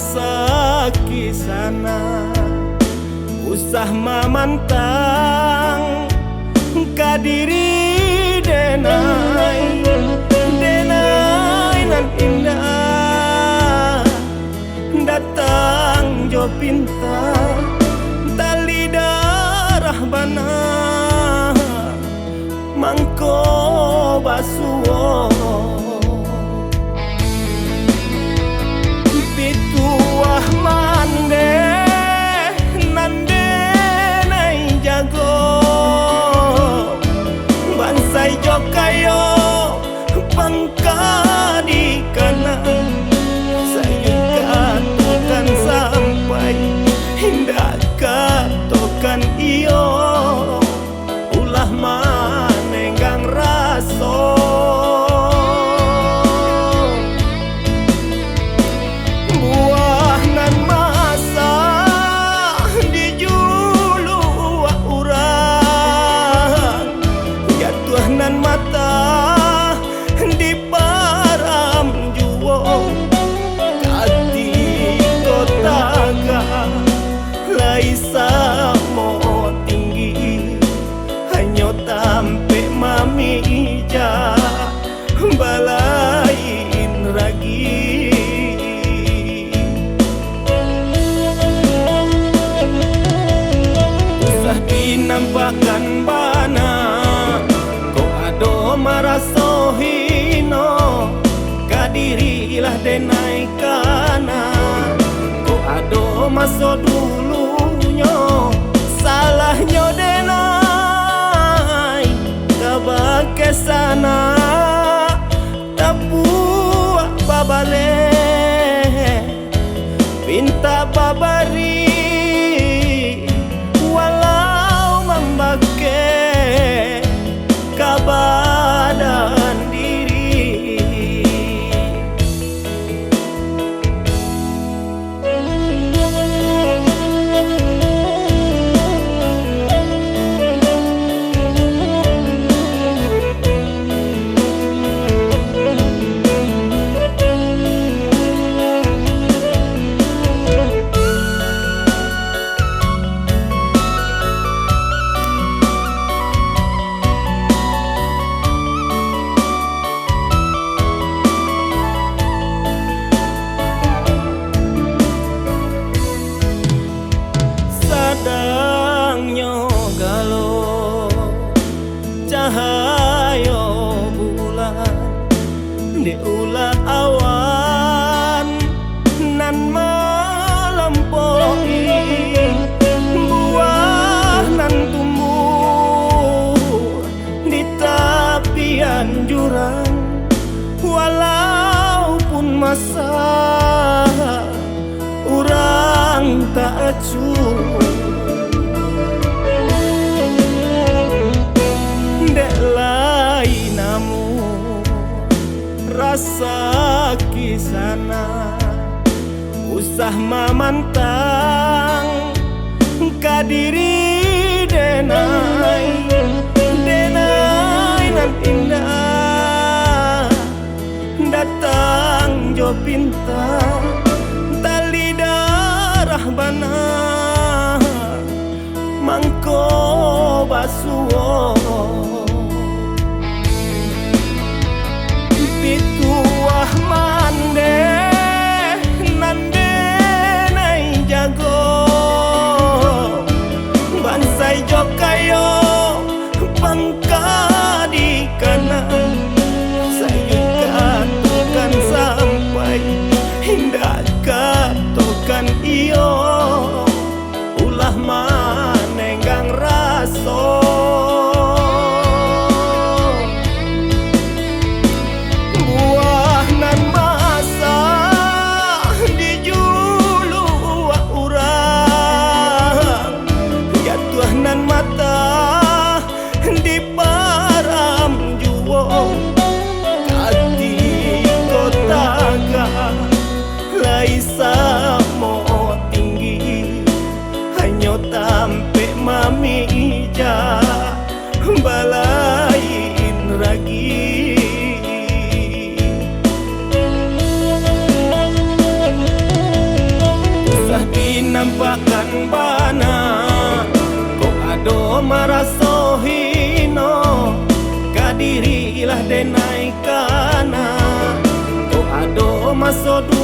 rasa kisana usah mamantang kadiri denai nan indah datang jo pinta tali darah bana mangko basuo pituah mande nande nai jago bansai jokayo pangka di kanan saya katakan sampai hindak katakan iyo ulah manenggang raso buah nan masa dijulu urang jatuh nan mata di param juwo kati kotaga laisa mo tinggi hanya tampe mami ija balain ragi usah dinampakan bana ko ado maraso hino kadirilah denai kana ko ado maso dulunyo salahnya denai kabake sana tapua babale pinta babari walau membake kabadan diri sadangnya galo cahayo bulan di ulah awan nan melampaui buah nan tumbuh di tepian jurang walaupun masa urang tak acuh dek lain namu rasa kisana usah mamantang kadiri denai nan indah datang jo pinta tali darah bana mangko basuo pituah mande nande nai jago bansai jokayo pangka di kanan saya katakan sampai hindak katakan iyo ulah manenggang raso nampakkan bana ko ado maraso hino kadirilah denai kana ko ado masodu